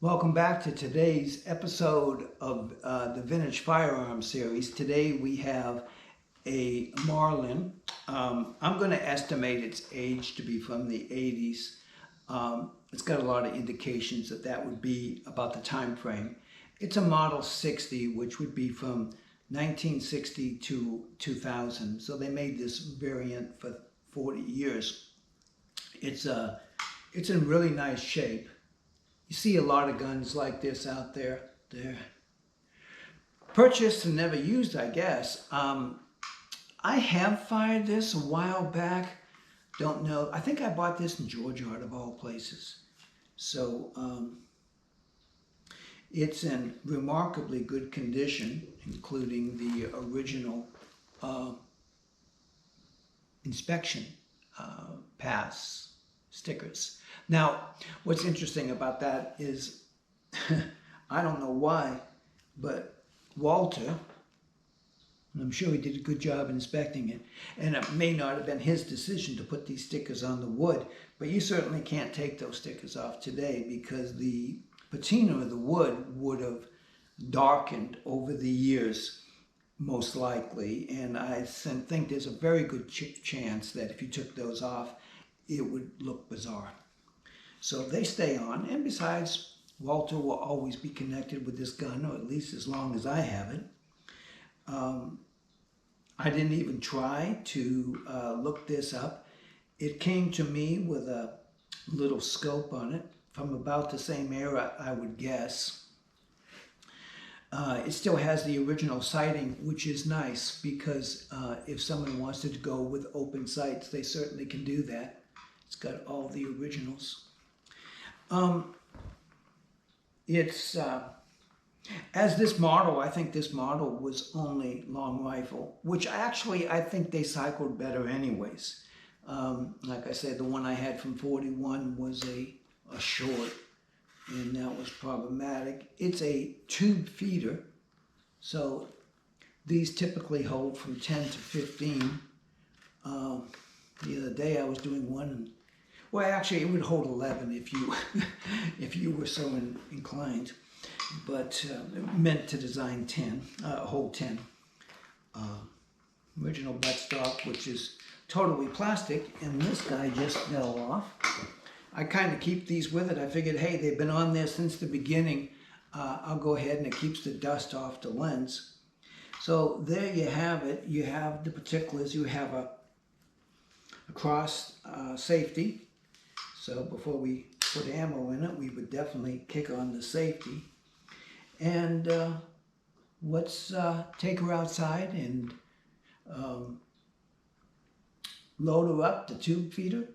Welcome back to today's episode of the Vintage Firearm series. Today we have a Marlin. I'm going to estimate its age to be from the 80s. It's got a lot of indications that that would be about the time frame. It's a Model 60, which would be from 1960 to 2000. So they made this variant for 40 years. It's in really nice shape. You see a lot of guns like this out there. They're purchased and never used, I guess. I have fired this a while back. Don't know. I think I bought this in Georgia, out of all places. So it's in remarkably good condition, including the original inspection pass stickers. Now, what's interesting about that is, I don't know why, but Walter, and I'm sure he did a good job inspecting it, and it may not have been his decision to put these stickers on the wood, but you certainly can't take those stickers off today because the patina of the wood would have darkened over the years, most likely, and I think there's a very good chance that if you took those off, it would look bizarre. So they stay on, and besides, Walter will always be connected with this gun, or at least as long as I have it. I didn't even try to look this up. It came to me with a little scope on it from about the same era, I would guess. It still has the original sighting, which is nice because if someone wants to go with open sights, they certainly can do that. It's got all the originals. It's as this model, I think this model was only long rifle, which actually I think they cycled better anyways. Like I said, the one I had from 41 was a short, and that was problematic. It's a tube feeder, so these typically hold from 10 to 15. The other day I was doing one, and well, actually, it would hold 11 if you if you were so inclined, but meant to design 10, hold 10. Original buttstock, which is totally plastic, and this guy just fell off. I kind of keep these with it. I figured, hey, they've been on there since the beginning. I'll go ahead, and it keeps the dust off the lens. So there you have it. You have the particulars. You have a cross safety. So before we put ammo in it, we would definitely kick on the safety. And let's take her outside and load her up, the tube feeder.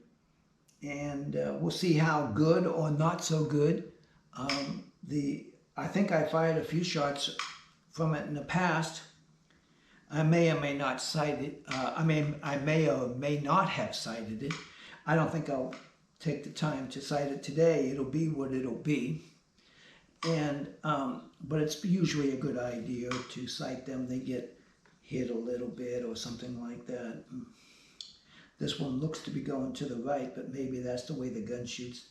And we'll see how good or not so good. I think I fired a few shots from it in the past. I may or may not sight it. I may or may not have sighted it. I don't think I'll take the time to sight it today. It'll be what it'll be. And but it's usually a good idea to sight them. They get hit a little bit or something like that. This one looks to be going to the right, but maybe that's the way the gun shoots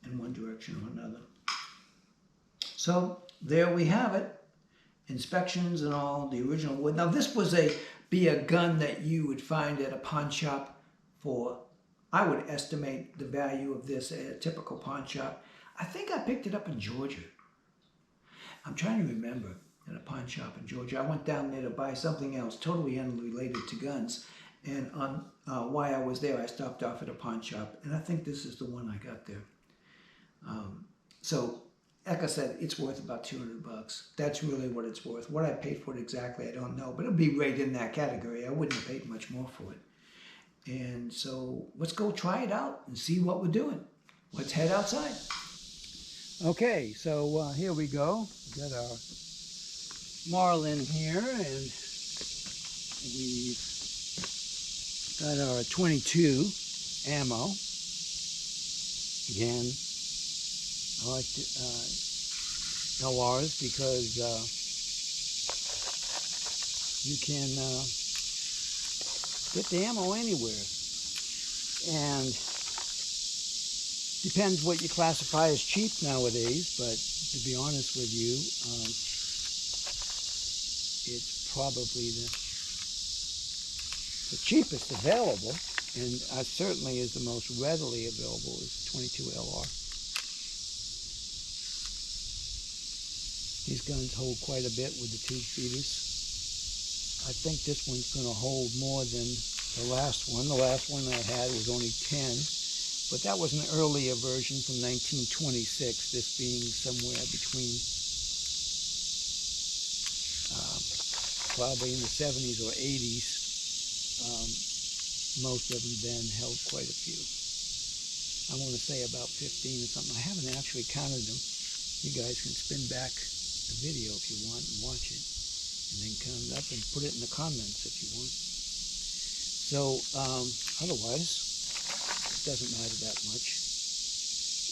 in one direction or another. So there we have it. Inspections and all, the original wood. Now this was be a gun that you would find at a pawn shop for, I would estimate the value of this at a typical pawn shop. I think I picked it up in Georgia. I'm trying to remember, at a pawn shop in Georgia. I went down there to buy something else totally unrelated to guns. And on while I was there, I stopped off at a pawn shop. And I think this is the one I got there. So, like I said, it's worth about $200. That's really what it's worth. What I paid for it exactly, I don't know. But it'll be right in that category. I wouldn't have paid much more for it. And so let's go try it out and see what we're doing. Let's head outside. Okay, so here we go. We got our Marlin here, and we've got our 22 ammo. Again, I like LRs because you can get the ammo anywhere. And Depends what you classify as cheap nowadays, but to be honest with you, it's probably the cheapest available, and certainly is the most readily available is 22 LR. These guns hold quite a bit with the tube feeders. I think this one's going to hold more than the last one. The last one I had was only 10. But that was an earlier version from 1926, this being somewhere between probably in the 70s or 80s. Most of them then held quite a few. I want to say about 15 or something. I haven't actually counted them. You guys can spin back the video if you want and watch it. And then count it up and put it in the comments if you want. So otherwise, doesn't matter that much.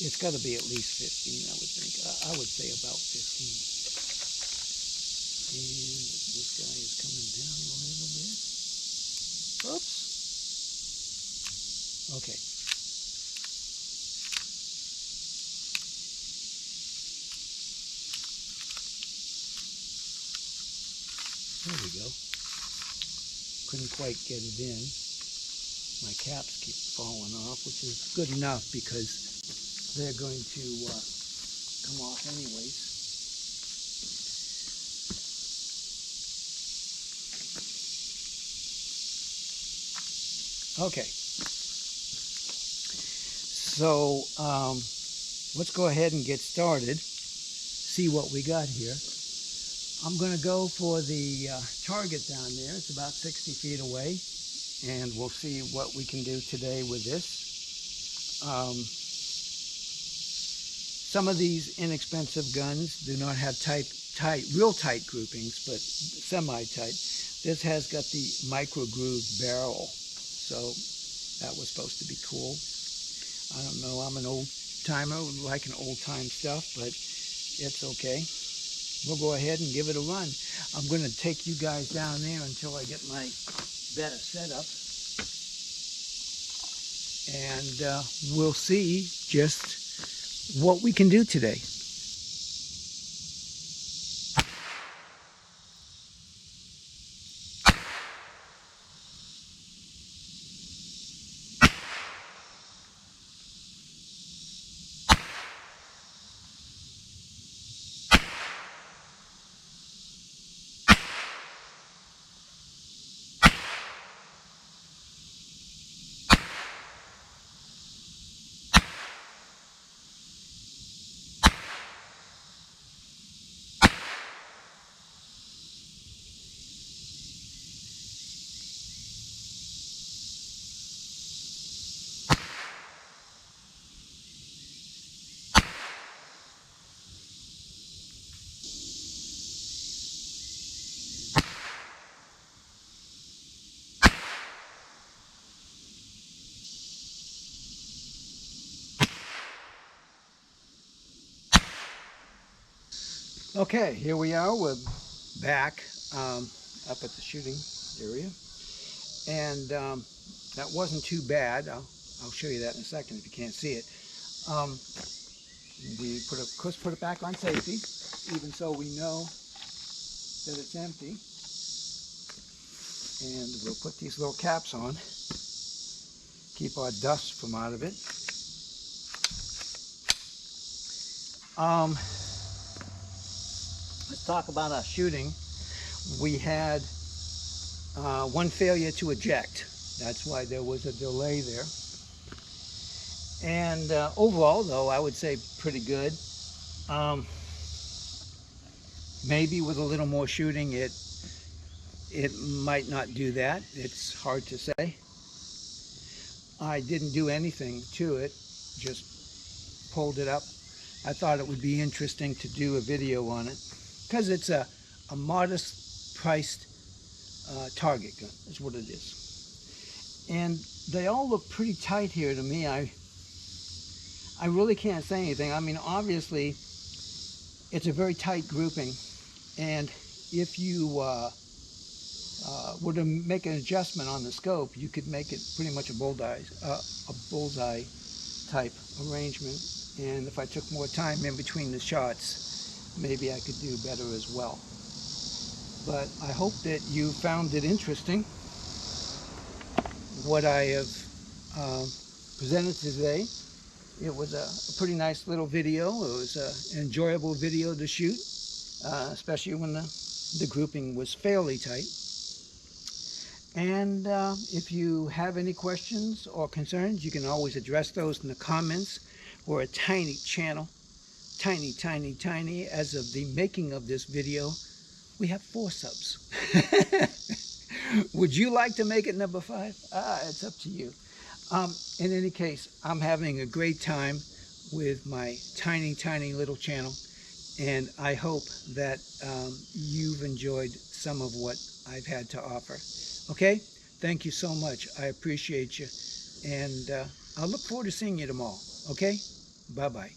It's got to be at least 15, I would think. I would say about 15. And this guy is coming down a little bit. Oops. Okay. There we go. Couldn't quite get it in. My caps keep falling off, which is good enough because they're going to come off anyways. Okay, so let's go ahead and get started, see what we got here. I'm going to go for the target down there. It's about 60 feet away. And we'll see what we can do today with this. Some of these inexpensive guns do not have real tight groupings, but semi-tight. This has got the micro groove barrel, so that was supposed to be cool. I don't know, I'm an old timer, liking old time stuff, but it's okay. We'll go ahead and give it a run. I'm going to take you guys down there until I get my better setup, and we'll see just what we can do today. Okay, here we are. We're back up at the shooting area, and that wasn't too bad. I'll show you that in a second if you can't see it. We put it back on safety, even so we know that it's empty. And we'll put these little caps on, keep our dust from out of it. Let's talk about our shooting. We had one failure to eject. That's why there was a delay there. And overall, though, I would say pretty good. Maybe with a little more shooting, it might not do that. It's hard to say. I didn't do anything to it, just pulled it up. I thought it would be interesting to do a video on it because it's a modest priced target gun, is what it is. And they all look pretty tight here to me. I really can't say anything. I mean, obviously, it's a very tight grouping, and if you were to make an adjustment on the scope, you could make it pretty much a bullseye type arrangement, and if I took more time in between the shots, maybe I could do better as well. But I hope that you found it interesting what I have presented today. It was a pretty nice little video. It was an enjoyable video to shoot, especially when the grouping was fairly tight. And if you have any questions or concerns, you can always address those in the comments. We're a tiny channel, tiny, tiny, tiny. As of the making of this video, we have 4 subs. Would you like to make it number 5? It's up to you. In any case, I'm having a great time with my tiny, tiny little channel, and I hope that you've enjoyed some of what I've had to offer. Okay? Thank you so much. I appreciate you, and I'll look forward to seeing you tomorrow. Okay? Bye-bye.